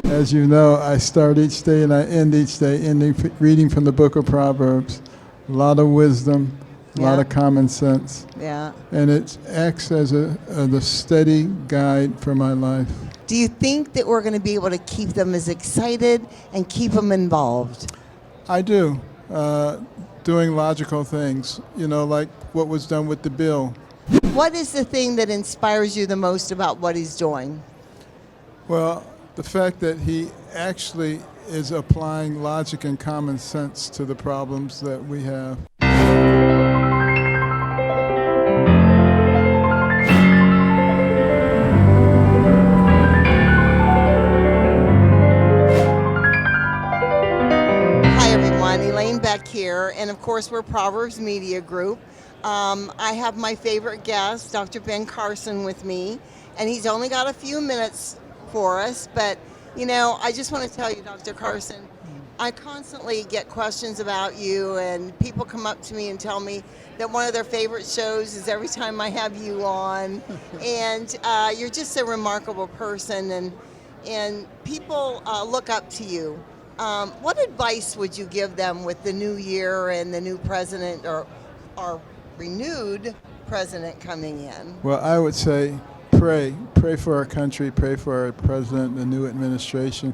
As you know, I start each day and I end each day reading from the book of Proverbs. A lot of wisdom, a lot Yeah. of common sense, Yeah. and it acts as the steady guide for my life. Do you think that we're going to be able to keep them as excited and keep them involved? I do, doing logical things, like what was done with the bill. What is the thing that inspires you the most about what he's doing? Well, the fact that he actually is applying logic and common sense to the problems that we have. Hi, everyone. Elaine Beck here, and of course, we're Proverbs Media Group. I have my favorite guest, Dr. Ben Carson, with me, and he's only got a few minutes for us. But, I just want to tell you, Dr. Carson, I constantly get questions about you, and people come up to me and tell me that one of their favorite shows is every time I have you on. And you're just a remarkable person, and people look up to you. What advice would you give them with the new year and the new president or our renewed president coming in? Well, I would say pray for our country, pray for our president, the new administration.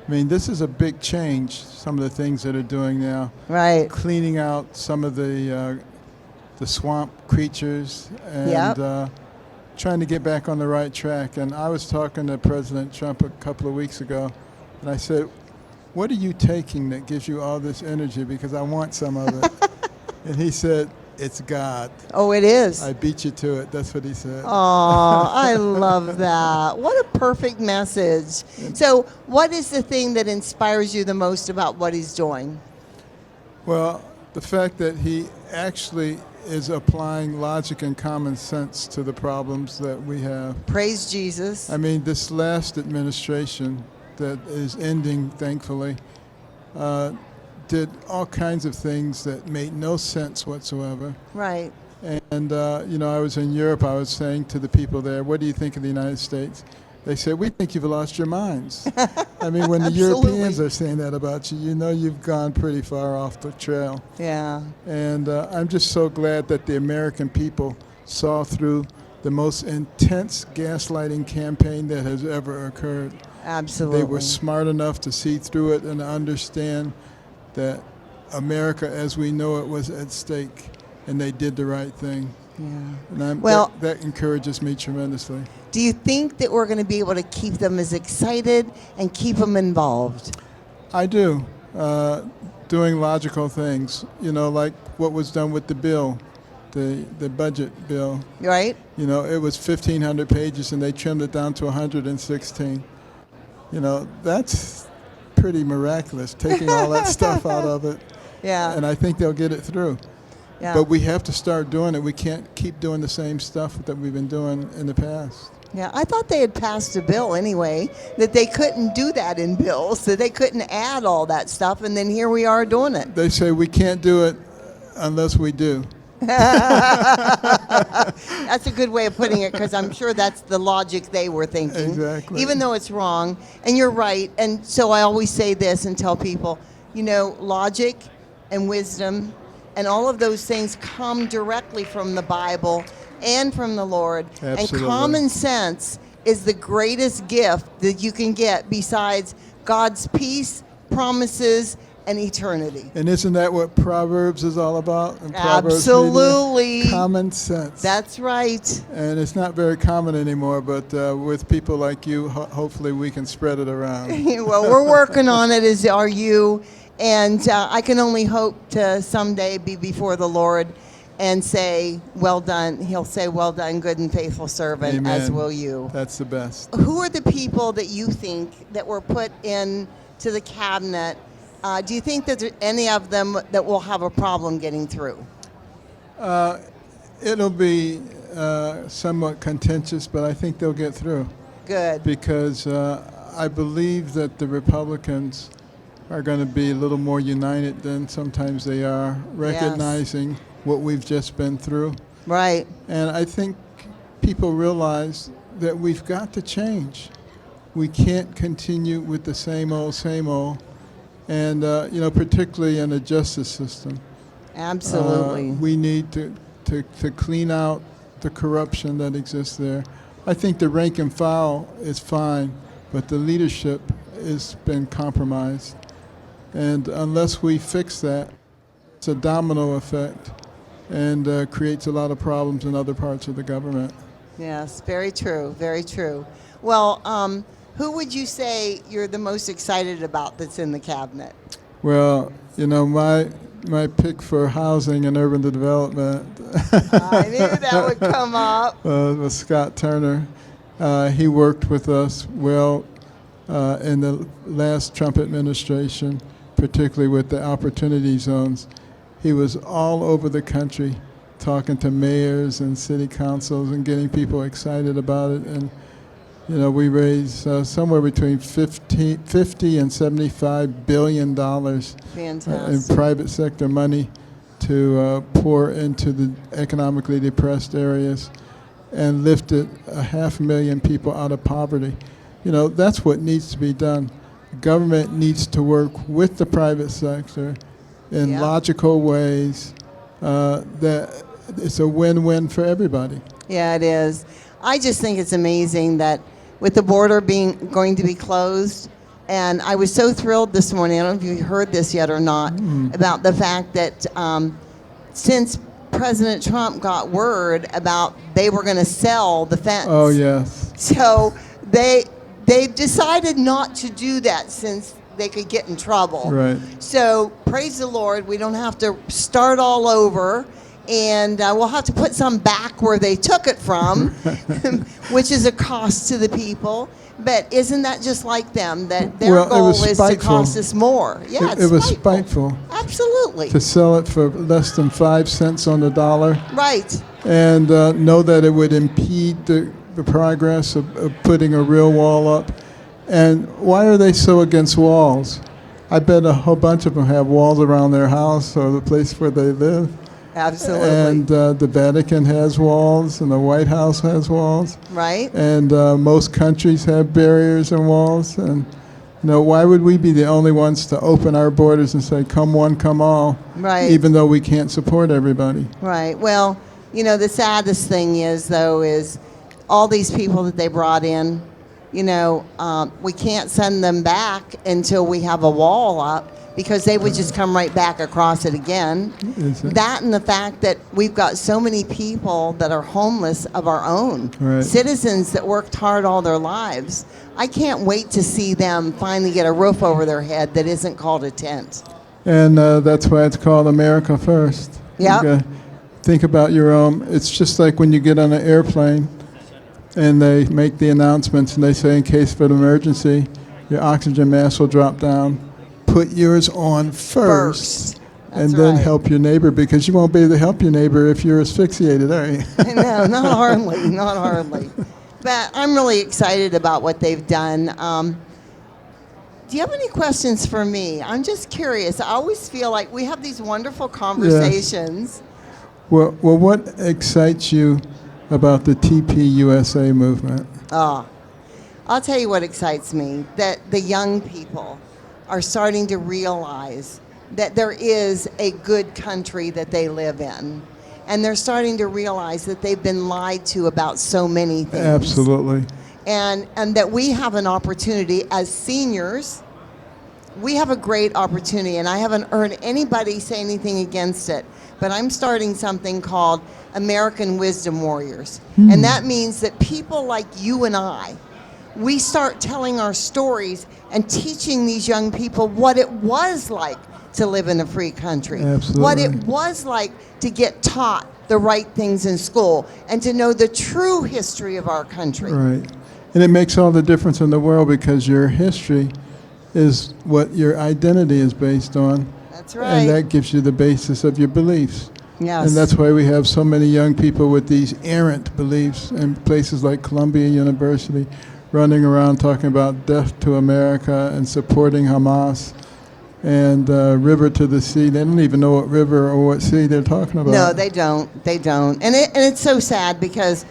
I mean, this is a big change, some of the things that are doing now. Right. Cleaning out some of the swamp creatures and Yep. Trying to get back on the right track. And I was talking to President Trump a couple of weeks ago, and I said, what are you taking that gives you all this energy? Because I want some of it. And he said, it's God. Oh, it is. I beat you to it. That's what he said. Oh, I love that. What a perfect message. So, what is the thing that inspires you the most about what he's doing? Well, the fact that he actually is applying logic and common sense to the problems that we have. Praise Jesus. I mean, this last administration that is ending, thankfully, did all kinds of things that made no sense whatsoever. Right. And, I was in Europe. I was saying to the people there, what do you think of the United States? They said, we think you've lost your minds. I mean, when the Absolutely. Europeans are saying that about you, you've gone pretty far off the trail. Yeah. And I'm just so glad that the American people saw through the most intense gaslighting campaign that has ever occurred. Absolutely. They were smart enough to see through it and understand that America as we know it was at stake, and they did the right thing. Yeah. And that encourages me tremendously. Do you think that we're going to be able to keep them as excited and keep them involved? I do, doing logical things, like what was done with the bill, the budget bill. Right? It was 1,500 pages, and they trimmed it down to 116. That's pretty miraculous, taking all that stuff out of it. Yeah. And I think they'll get it through. Yeah. But we have to start doing it. We can't keep doing the same stuff that we've been doing in the past. Yeah, I thought they had passed a bill anyway, that they couldn't do that in bills, that they couldn't add all that stuff, and then here we are doing it. They say we can't do it unless we do. That's a good way of putting it, because I'm sure that's the logic they were thinking. Exactly. Even though it's wrong, and you're right. And so I always say this and tell people, logic and wisdom and all of those things come directly from the Bible and from the Lord. Absolutely. And common sense is the greatest gift that you can get besides God's peace, promises, and eternity. And isn't that what Proverbs is all about? Absolutely. Common sense. That's right. And it's not very common anymore, but with people like you, hopefully we can spread it around. Well, we're working on it, as are you. And I can only hope to someday be before the Lord and say, well done. He'll say, well done, good and faithful servant, Amen. as will you. That's the best. Who are the people that you think that were put into the cabinet? Do you think that there are any of them that will have a problem getting through? It'll be somewhat contentious, but I think they'll get through. Good. Because I believe that the Republicans are going to be a little more united than sometimes they are, recognizing what we've just been through. Right. And I think people realize that we've got to change. we can't continue with the same old, and particularly in the justice system. Absolutely. We need to clean out the corruption that exists there. I think the rank and file is fine, but the leadership has been compromised. And unless we fix that, it's a domino effect and creates a lot of problems in other parts of the government. Yes, very true, very true. Well, who would you say you're the most excited about that's in the cabinet? Well, my pick for housing and urban development I knew that would come up. was Scott Turner. He worked with us well in the last Trump administration, particularly with the opportunity zones. He was all over the country talking to mayors and city councils and getting people excited about it. And, we raised somewhere between $50 and $75 billion in private sector money to pour into the economically depressed areas and lifted 500,000 people out of poverty. That's what needs to be done. Government needs to work with the private sector in logical ways that it's a win-win for everybody. Yeah, it is. I just think it's amazing that with the border going to be closed, and I was so thrilled this morning, I don't know if you heard this yet or not, about the fact that since President Trump got word about they were going to sell the fence. Oh, yes. So they've decided not to do that since they could get in trouble. Right. So praise the Lord, we don't have to start all over, and we'll have to put some back where they took it from, which is a cost to the people. But isn't that just like them, that their goal is to cost us more? Yeah, it was spiteful. Absolutely. To sell it for less than 5 cents on the dollar. Right. And know that it would impede the progress of putting a real wall up. And why are they so against walls? I bet a whole bunch of them have walls around their house or the place where they live. Absolutely. And the Vatican has walls, and the White House has walls. Right. And most countries have barriers and walls. And why would we be the only ones to open our borders and say, come one, come all, right, even though we can't support everybody? Right. Well, the saddest thing is all these people that they brought in, we can't send them back until we have a wall up, because they would just come right back across it again. That and the fact that we've got so many people that are homeless of our own, right, citizens that worked hard all their lives. I can't wait to see them finally get a roof over their head that isn't called a tent. And that's why it's called America First. Yeah. Think about your own. It's just like when you get on an airplane and they make the announcements and they say, in case of an emergency, your oxygen mask will drop down. Put yours on first. And then help your neighbor, because you won't be able to help your neighbor if you're asphyxiated, are you? No, not hardly, not hardly. But I'm really excited about what they've done. Do you have any questions for me? I'm just curious. I always feel like we have these wonderful conversations. Yes. Well, what excites you about the TPUSA movement? I'll tell you what excites me, that the young people are starting to realize that there is a good country that they live in. And they're starting to realize that they've been lied to about so many things. Absolutely. And that we have an opportunity as seniors. We have a great opportunity, and I haven't heard anybody say anything against it, but I'm starting something called American Wisdom Warriors. And that means that people like you and I, we start telling our stories and teaching these young people what it was like to live in a free country. Absolutely. What it was like to get taught the right things in school and to know the true history of our country. Right. And it makes all the difference in the world, because your history is what your identity is based on. That's right. And that gives you the basis of your beliefs. Yes. And that's why we have so many young people with these errant beliefs in places like Columbia University, running around talking about death to America and supporting Hamas and river to the sea. They don't even know what river or what sea they're talking about. No, they don't. They don't. And it's so sad because,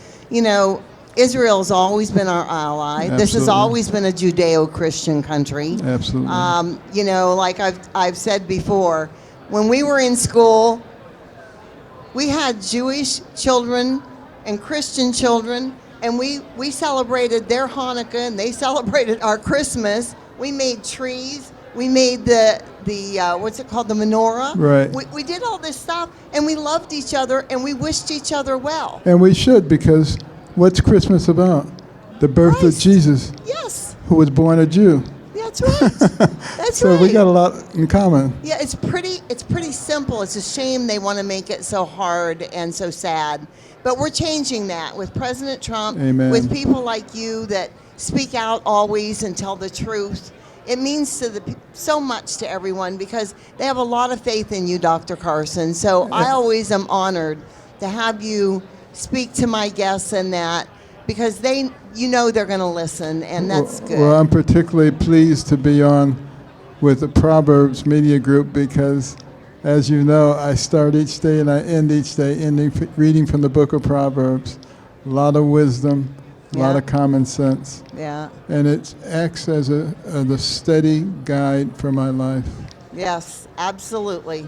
Israel's always been our ally. This has Absolutely. always been a Judeo-Christian country. Absolutely. You know, like I've said before, when we were in school, we had Jewish children and Christian children, and we celebrated their Hanukkah and they celebrated our Christmas. We made trees. We made the what's it called, the menorah. Right. We did all this stuff, and we loved each other, and we wished each other well. And we should, because what's Christmas about? The birth of Christ. Jesus, Yes, who was born a Jew. that's right. That's So right. we got a lot in common. Yeah, it's pretty simple. It's a shame they want to make it so hard and so sad. But we're changing that with President Trump, Amen. with people like you that speak out always and tell the truth. It means so much to everyone because they have a lot of faith in you, Dr. Carson. So I always am honored to have you speak to my guests and that, because they're going to listen, and that's good. Well, I'm particularly pleased to be on with the Proverbs Media Group because, as you know, I start each day and I end each day reading from the book of Proverbs. A lot of wisdom, a lot Yeah. of common sense. Yeah. And it acts as the steady guide for my life. Yes, absolutely.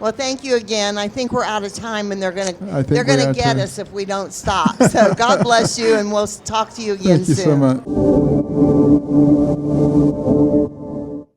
Well, thank you again. I think we're out of time, and they're I gonna think they're we're gonna out get time. us if we don't stop. So God bless you, and we'll talk to you again Thank you soon. so much.